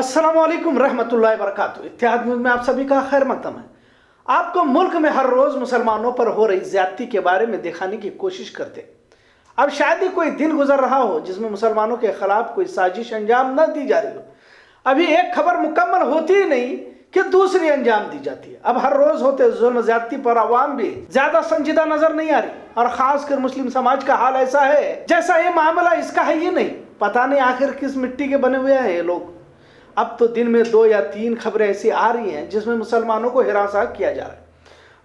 अस्सलामुअलैकुम रहमतुल्लाहि वबरकातुहू। इत्तेहाद न्यूज़ में आप सभी का खैर मकदम है। आपको मुल्क में हर रोज मुसलमानों पर हो रही ज्यादती के बारे में दिखाने की कोशिश करते। अब शायद ही कोई दिन गुजर रहा हो जिसमें मुसलमानों के खिलाफ कोई साजिश अंजाम न दी जा रही हो। अभी एक खबर मुकम्मल होती ही नहीं कि दूसरी अंजाम दी जाती है। अब हर रोज होते जुल्म ज्यादती पर आवाम भी ज्यादा संजीदा नजर नहीं आ रही, और खासकर मुस्लिम समाज का हाल ऐसा है जैसा ये मामला इसका है ही नहीं। पता नहीं आखिर किस मिट्टी के बने हुए हैं ये लोग। अब तो दिन में 2 या 3 खबरें ऐसी आ रही हैं जिसमें मुसलमानों को हिरासा किया जा रहा है।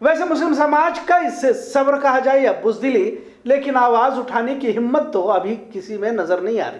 वैसे मुस्लिम समाज का इससे सब्र कहा जाए या बुज़दिली, लेकिन आवाज उठाने की हिम्मत तो अभी किसी में नजर नहीं आ रही।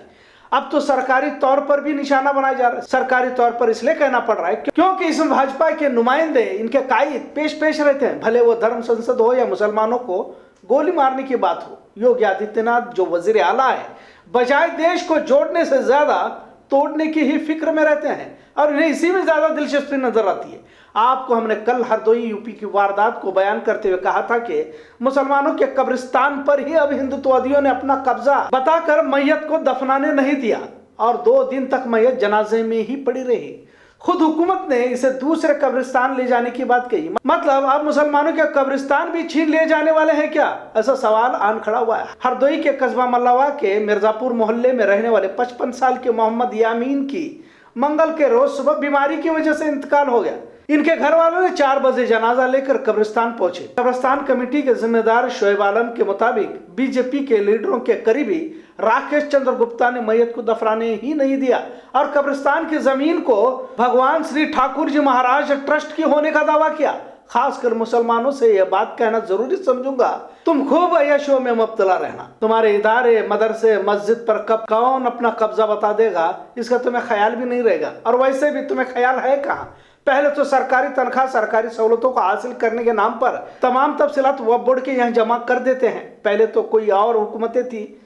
अब तो सरकारी तौर पर भी निशाना बनाया जा रहा है। सरकारी तौर पर इसलिए कहना पड़ रहा है क्योंकि इसमें भाजपा के नुमाइंदे, इनके कायद पेश रहते हैं, भले वो धर्म संसद हो या मुसलमानों को गोली मारने की बात हो। योगी आदित्यनाथ जो वजीर आला है, बजाय देश को जोड़ने से ज्यादा तोड़ने की ही फिक्र में रहते हैं, और इन्हें इसी में ज्यादा दिलचस्पी नजर आती है। आपको हमने कल हरदोई यूपी की वारदात को बयान करते हुए कहा था कि मुसलमानों के कब्रिस्तान पर ही अब हिंदुत्ववादियों ने अपना कब्जा बताकर मैयत को दफनाने नहीं दिया, और 2 दिन तक मैयत जनाजे में ही पड़ी रही। खुद हुकूमत ने इसे दूसरे कब्रिस्तान ले जाने की बात कही। मतलब अब मुसलमानों के कब्रिस्तान भी छीन ले जाने वाले हैं क्या? ऐसा सवाल आन खड़ा हुआ है। हरदोई के कस्बा मल्लावा के मिर्जापुर मोहल्ले में रहने वाले 55 साल के मोहम्मद यामीन की मंगल के रोज सुबह बीमारी की वजह से इंतकाल हो गया। इनके घर वालों ने 4 बजे जनाजा लेकर कब्रिस्तान पहुंचे। कब्रिस्तान कमेटी के जिम्मेदार शोएब आलम के मुताबिक बीजेपी के लीडरों के करीबी राकेश चंद्र गुप्ता ने मैयत को दफनाने ही नहीं दिया, और कब्रिस्तान की जमीन को भगवान श्री ठाकुर जी महाराज ट्रस्ट की होने का दावा किया। खासकर मुसलमानों से यह बात कहना जरूरी समझूंगा, तुम खूब अय्याशों में मुब्तला रहना। तुम्हारे इदारे, मदरसे, मस्जिद पर कब कौन अपना कब्जा बता देगा, इसका तुम्हें ख्याल भी नहीं रहेगा। और वैसे भी तुम्हें ख्याल है कहाँ? पहले तो सरकारी तनख्वाह, सरकारी सहूलतों को हासिल करने के नाम पर तमाम तफसीलात वक्फ बोर्ड के यहाँ जमा कर देते हैं। पहले तो कोई और हुकूमतें थी,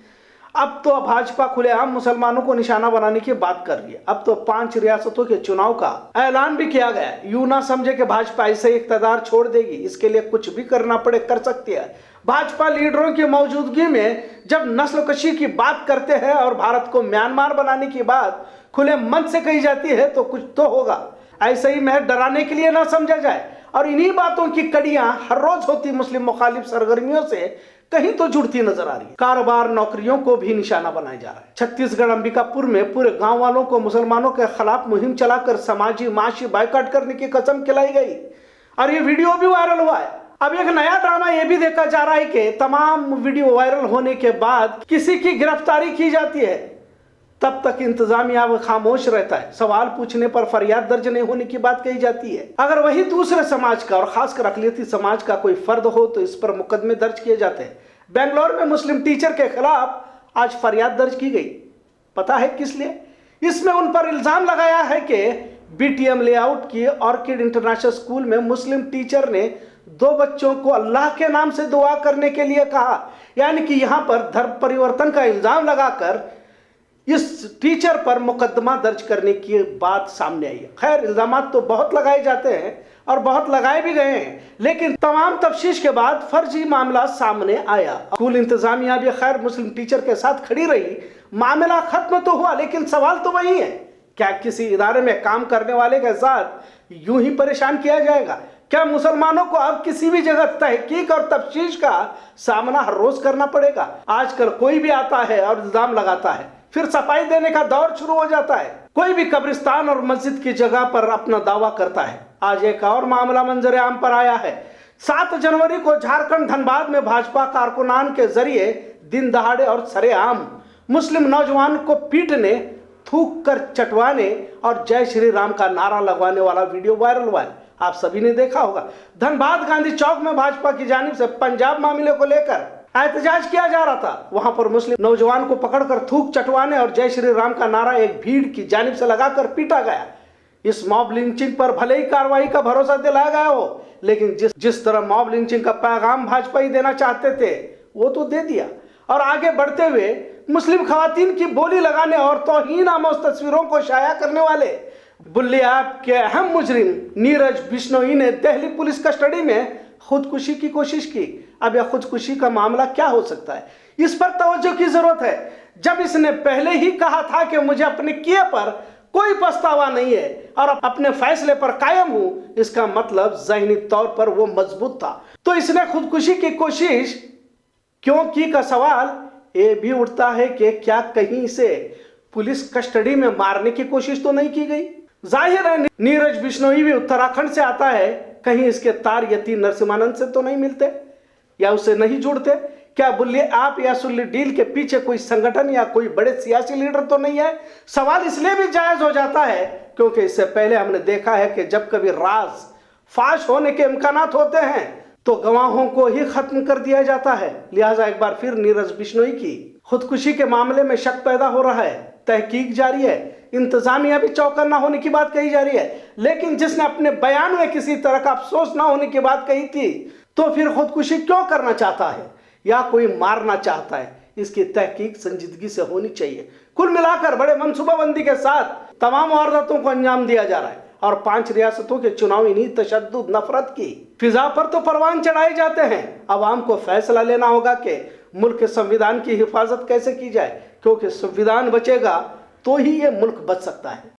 अब तो भाजपा खुलेआम मुसलमानों को निशाना बनाने की बात कर रही है। अब तो 5 रियासतों के चुनाव का ऐलान भी किया गया। यूं ना समझे कि भाजपा ऐसे इख्तियार छोड़ देगी, इसके लिए कुछ भी करना पड़े कर सकती है। भाजपा लीडरों की मौजूदगी में जब नस्लकशी की बात करते हैं और भारत को म्यांमार बनाने की बात खुले मन से कही जाती है तो कुछ तो होगा। ऐसे ही महज डराने के लिए ना समझा जाए। और इन्हीं बातों की कड़ियां हर रोज होती मुस्लिम मुखालिफ सरगर्मियों से कहीं तो जुड़ती नजर आ रही है। कारोबार, नौकरियों को भी निशाना बनाया जा रहा है। छत्तीसगढ़ अंबिकापुर में पूरे गांव वालों को मुसलमानों के खिलाफ मुहिम चलाकर समाजी माशी बाइकाट करने की कसम खिलाई गई, और ये वीडियो भी वायरल हुआ है। अब एक नया ड्रामा यह भी देखा जा रहा है कि तमाम वीडियो वायरल होने के बाद किसी की गिरफ्तारी की जाती है, तब तक इंतजामिया खामोश रहता है। सवाल पूछने पर फरियाद दर्ज नहीं होने की बात कही जाती है। अगर वही दूसरे समाज का और खासकर अकलियती समाज का कोई फर्द हो तो इस पर मुकदमे दर्ज किए जाते हैं। बेंगलोर में मुस्लिम टीचर के खिलाफ आज फरियाद दर्ज की गई। पता है किस लिए? इसमें उन पर इल्जाम लगाया है कि बीटीएम लेआउट की ऑर्किड इंटरनेशनल स्कूल में मुस्लिम टीचर ने 2 बच्चों को अल्लाह के नाम से दुआ करने के लिए कहा। यानी कि यहां पर धर्म परिवर्तन का इल्जाम लगाकर इस टीचर पर मुकदमा दर्ज करने की बात सामने आई है। खैर, इल्जामात तो बहुत लगाए जाते हैं और बहुत लगाए भी गए हैं, लेकिन तमाम तफ्तीश के बाद फर्जी मामला सामने आया। स्कूल इंतजामिया भी खैर मुस्लिम टीचर के साथ खड़ी रही। मामला खत्म तो हुआ, लेकिन सवाल तो वही है, क्या किसी इदारे में काम करने वाले के साथ यूं ही परेशान किया जाएगा? क्या मुसलमानों को अब किसी भी जगह तहकीक और तफ्तीश का सामना हर रोज करना पड़ेगा? आजकल कोई भी आता है और इल्जाम लगाता है, फिर सफाई देने का दौर शुरू हो जाता है। कोई भी कब्रिस्तान और मस्जिद की जगह पर अपना दावा करता है। आज एक और मामला मंजर आम पर आया है। 7 जनवरी को झारखंड धनबाद में भाजपा कारकुनान के जरिए दिन दहाड़े और सरेआम मुस्लिम नौजवान को पीटने, थूक कर चटवाने और जय श्री राम का नारा लगवाने वाला वीडियो वायरल हुआ है। आप सभी ने देखा होगा। धनबाद गांधी चौक में भाजपा की जानिब से पंजाब मामले को लेकर एहतजाज किया जा रहा था। वहां पर मुस्लिम नौजवान को पकड़कर थूक चटवाने और जय श्री राम का नारा एक भीड़ की जानिब से लगाकर पीटा गया। इस मॉब लिंचिंग पर भले ही कार्रवाई का भरोसा दिलाया गया हो, लेकिन जिस तरह मॉब लिंचिंग का पैगाम भाजपा ही देना चाहते थे वो तो दे दिया। और आगे बढ़ते हुए मुस्लिम खवातीन की बोली लगाने और तौहीन आमोज तस्वीरों को शाया करने वाले बुल्ली ऐप के अहम मुजरिम नीरज बिश्नोई ने दिल्ली पुलिस कस्टडी में खुदकुशी की कोशिश की। अब यह खुदकुशी का मामला क्या हो सकता है, इस पर तवज्जो की जरूरत है। जब इसने पहले ही कहा था कि मुझे अपने किए पर कोई पछतावा नहीं है और अपने फैसले पर कायम हूं, इसका मतलब ज़हनी तौर पर वो मजबूत था। तो इसने खुदकुशी की कोशिश क्यों की का सवाल ये भी उठता है कि क्या कहीं से पुलिस कस्टडी में मारने की कोशिश तो नहीं की गई। जाहिर है नीरज बिश्नोई भी उत्तराखंड से आता है, कहीं इसके तार यति नरसिम्हानंद से तो नहीं मिलते या उससे नहीं जुड़ते। क्या बुल्ले आप या सुल्ली डील के पीछे कोई संगठन या कोई बड़े सियासी लीडर तो नहीं है। सवाल इसलिए भी जायज हो जाता है क्योंकि इससे पहले हमने देखा है कि जब कभी राज फाश होने के इम्कानात होते हैं तो गवाहों को ही खत्म कर दिया जाता है। लिहाजा एक बार फिर नीरज बिश्नोई की खुदकुशी के मामले में शक पैदा हो रहा है। तहकीक जारी है, इंतजामिया भी चौकन्ना होने की बात कही जा रही है, लेकिन जिसने अपने बयान में किसी तरह का अफसोस ना होने की बात कही थी तो फिर खुदकुशी क्यों करना चाहता है या कोई मारना चाहता है, इसकी तहकीक संजीदगी से होनी चाहिए। कुल मिलाकर बड़े मनसूबाबंदी के साथ तमाम वारदातों को अंजाम दिया जा रहा है और 5 रियासतों के चुनाव इन्हीं तशद्दुद नफरत की फिजा पर तो परवान चढ़ाए जाते हैं। अवाम को फैसला लेना होगा कि मुल्क के संविधान की हिफाजत कैसे की जाए, क्योंकि संविधान बचेगा तो ही ये मुल्क बच सकता है।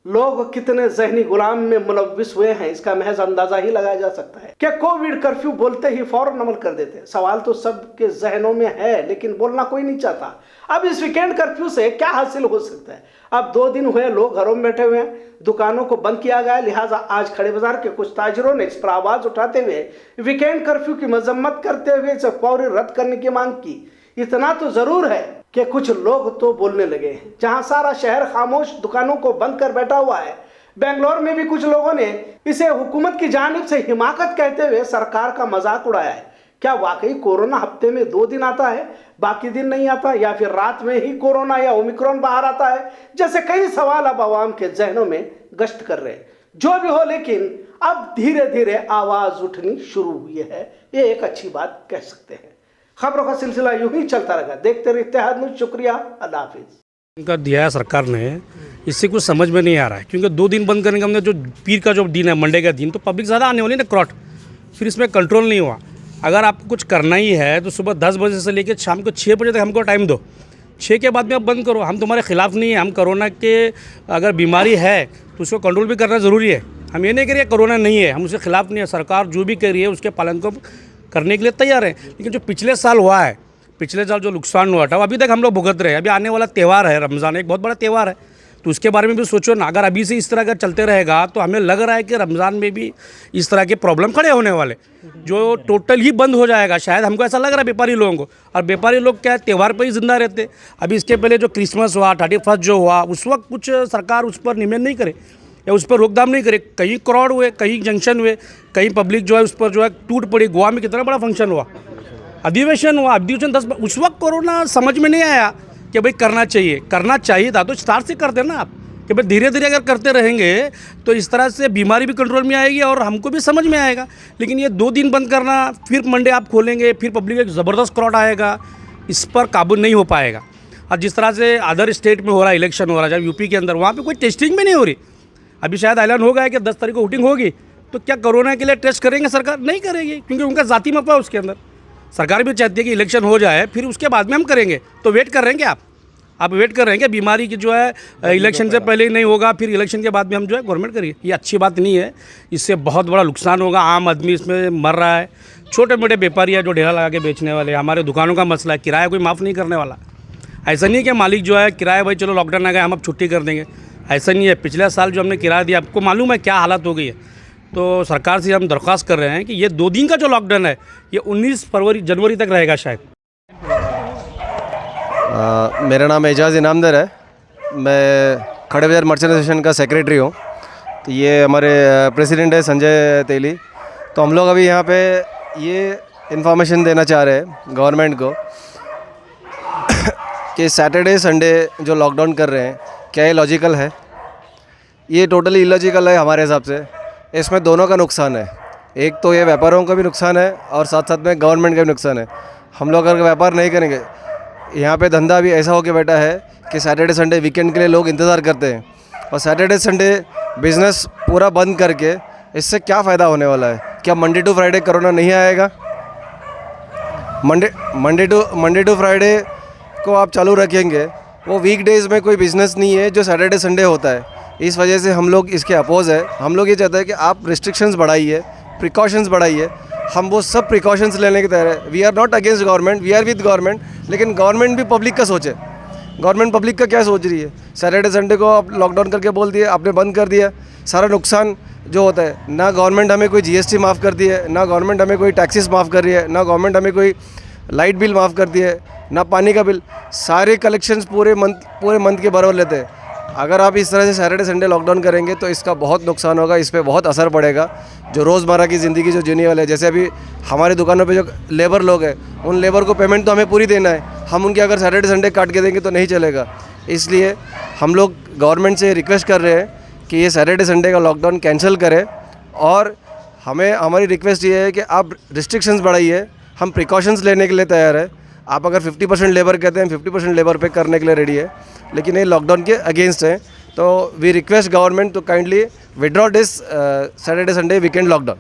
लोग कितने जहनी गुलाम में मुलव्विस हुए हैं इसका महज अंदाजा ही लगाया जा सकता है। क्या कोविड कर्फ्यू बोलते ही फौरन अमल कर देते हैं? सवाल तो सबके जहनों में है लेकिन बोलना कोई नहीं चाहता। अब इस वीकेंड कर्फ्यू से क्या हासिल हो सकता है? अब 2 दिन हुए लोग घरों में बैठे हुए हैं, दुकानों को बंद किया गया, लिहाजा आज खड़े बाजार के कुछ ताजिरों ने इस पर आवाज उठाते हुए वीकेंड कर्फ्यू की मजम्मत करते हुए इसे फौरी रद्द करने की मांग की। इतना तो जरूर है कि कुछ लोग तो बोलने लगे हैं। जहां सारा शहर खामोश दुकानों को बंद कर बैठा हुआ है, बेंगलोर में भी कुछ लोगों ने इसे हुकूमत की जानिब से हिमाकत कहते हुए सरकार का मजाक उड़ाया है। क्या वाकई कोरोना हफ्ते में 2 दिन आता है, बाकी दिन नहीं आता, या फिर रात में ही कोरोना या ओमिक्रॉन बाहर आता है? जैसे कई सवाल अब आवाम के जहनों में गश्त कर रहे हैं। जो भी हो, लेकिन अब धीरे धीरे आवाज उठनी शुरू हुई है, ये एक अच्छी बात कह सकते हैं। खबरों का सिलसिला यूं ही चलता रहेगा। देखते रहिए इत्तेहाद न्यूज़। शुक्रिया, अल्लाह हाफिज। का दिया है सरकार ने, इससे कुछ समझ में नहीं आ रहा है क्योंकि 2 दिन बंद करने का हमने, जो पीर का जो दिन है, मंडे का दिन, तो पब्लिक ज़्यादा आने वाली ना क्रॉट, फिर इसमें कंट्रोल नहीं हुआ। अगर आपको कुछ करना ही है तो सुबह 10 बजे से लेकर शाम को 6 बजे तक हमको टाइम दो। 6 के बाद में आप बंद करो, हम तुम्हारे खिलाफ नहीं है। हम कोरोना के अगर बीमारी है तो उसको कंट्रोल भी करना ज़रूरी है। हम ये नहीं कह रहे कोरोना नहीं है, हम उसके खिलाफ नहीं है। सरकार जो भी कर रही है उसके पालन को करने के लिए तैयार है। लेकिन जो पिछले साल हुआ है, पिछले साल जो नुकसान हुआ था वो अभी तक हम लोग भुगत रहे हैं। अभी आने वाला त्यौहार है रमज़ान, एक बहुत बड़ा त्यौहार है, तो उसके बारे में भी सोचो ना। अगर अभी से इस तरह का चलते रहेगा तो हमें लग रहा है कि रमज़ान में भी इस तरह के प्रॉब्लम खड़े होने वाले, जो टोटल ही बंद हो जाएगा शायद। हमको ऐसा लग रहा है व्यापारी लोगों को, और व्यापारी लोग क्या है, त्यौहार पर ही जिंदा रहते। अभी इसके पहले जो क्रिसमस हुआ, 31 जो हुआ, उस वक्त कुछ सरकार उस पर नियमन नहीं करे या उस पर रोकथाम नहीं करे। कई क्राउड हुए, कई जंक्शन हुए, कई पब्लिक जो है उस पर जो है टूट पड़ी। गोवा में कितना बड़ा फंक्शन हुआ, अधिवेशन हुआ, अधिवेशन 10। उस वक्त कोरोना समझ में नहीं आया कि भाई करना चाहिए था तो स्टार्ट से कर देना आप, कि भाई धीरे धीरे अगर करते रहेंगे तो इस तरह से बीमारी भी कंट्रोल में आएगी और हमको भी समझ में आएगा। लेकिन ये 2 दिन बंद करना, फिर मंडे आप खोलेंगे, फिर पब्लिक एक ज़बरदस्त क्राउड आएगा, इस पर काबू नहीं हो पाएगा। और जिस तरह से अदर स्टेट में हो रहा है, इलेक्शन हो रहा है, जब यूपी के अंदर, वहाँ पर कोई टेस्टिंग भी नहीं हो रही। अभी शायद ऐलान होगा कि 10 तारीख को वोटिंग होगी, तो क्या कोरोना के लिए टेस्ट करेंगे? सरकार नहीं करेगी, क्योंकि उनका ज़ाती मफा है उसके अंदर। सरकार भी चाहती है कि इलेक्शन हो जाए, फिर उसके बाद में हम करेंगे। तो वेट कर रहे हैं क्या आप वेट कर रहे हैं क्या? बीमारी की जो है इलेक्शन से पहले ही नहीं होगा, फिर इलेक्शन के बाद में हम जो है गवर्नमेंट करिए। ये अच्छी बात नहीं है, इससे बहुत बड़ा नुकसान होगा। आम आदमी इसमें मर रहा है, छोटे मोटे व्यापारी है जो ढेला लगा के बेचने वाले, हमारे दुकानों का मसला है, किराया कोई माफ़ नहीं करने वाला। ऐसा नहीं है कि मालिक जो है किराया, भाई चलो लॉकडाउन आ गया हम अब छुट्टी कर देंगे, ऐसा नहीं है। पिछले साल जो हमने किराया दिया, आपको मालूम है क्या हालत हो गई है। तो सरकार से हम दरख्वास्त कर रहे हैं कि ये 2 दिन का जो लॉकडाउन है ये 19 जनवरी तक रहेगा शायद। मेरा नाम एजाज़ इनामदार है, मैं खड़े बाजार मर्चेंट एसोसिएशन का सेक्रेटरी हूँ। तो ये हमारे प्रेसिडेंट है संजय तेली। तो हम लोग अभी यहाँ पे ये इन्फॉर्मेशन देना चाह रहे हैं गवर्नमेंट को कि सैटरडे संडे जो लॉकडाउन कर रहे हैं, क्या ये लॉजिकल है? ये टोटली इलॉजिकल है हमारे हिसाब से। इसमें दोनों का नुकसान है, एक तो ये व्यापारियों का भी नुकसान है और साथ साथ में गवर्नमेंट का भी नुकसान है। हम लोग अगर व्यापार नहीं करेंगे, यहाँ पे धंधा भी ऐसा हो के बैठा है कि सैटरडे संडे वीकेंड के लिए लोग इंतज़ार करते हैं, और सैटरडे संडे बिज़नेस पूरा बंद करके इससे क्या फ़ायदा होने वाला है? क्या मंडे टू फ्राइडे कोरोना नहीं आएगा? मंडे टू फ्राइडे को आप चालू रखेंगे वो वीक डेज़ में कोई बिज़नेस नहीं है जो सैटरडे संडे होता है। इस वजह से हम लोग इसके अपोज़ है। हम लोग ये चाहते हैं कि आप रिस्ट्रिक्शंस बढ़ाइए, प्रिकॉशंस बढ़ाइए। हम वो सब प्रिकॉशंस लेने की तैयार है। We are not against government, we are with government, लेकिन गवर्नमेंट भी पब्लिक का सोचे। गवर्नमेंट पब्लिक का क्या सोच रही है? सैटरडे संडे को आप लॉकडाउन करके बोल दिया, आपने बंद कर दिया, सारा नुकसान जो होता है, ना गवर्नमेंट हमें कोई जीएसटी माफ़ कर दी है, ना गवर्नमेंट हमें कोई टैक्सेस माफ़ कर रही है, ना गवर्नमेंट हमें कोई लाइट बिल माफ़ कर दी है, ना पानी का बिल। सारे कलेक्शंस पूरे मंथ के बराबर लेते हैं। अगर आप इस तरह से सैटरडे संडे लॉकडाउन करेंगे तो इसका बहुत नुकसान होगा, इस पर बहुत असर पड़ेगा। जो रोज़मर्रा की ज़िंदगी जो जीने वाले हैं, जैसे अभी हमारी दुकानों पे जो लेबर लोग हैं, उन लेबर को पेमेंट तो हमें पूरी देना है। हम उनके अगर सैटरडे संडे काट के देंगे तो नहीं चलेगा। इसलिए हम लोग गवर्नमेंट से रिक्वेस्ट कर रहे हैं कि ये सैटरडे संडे का लॉकडाउन कैंसिल करें, और हमारी रिक्वेस्ट ये है कि आप रिस्ट्रिक्शंस बढ़ाइए। हम प्रिकॉशंस लेने के लिए तैयार है। आप अगर 50% लेबर कहते हैं, 50% लेबर पे करने के लिए रेडी है, लेकिन ये लॉकडाउन के अगेंस्ट है। तो we request government to kindly withdraw this Saturday Sunday weekend lockdown.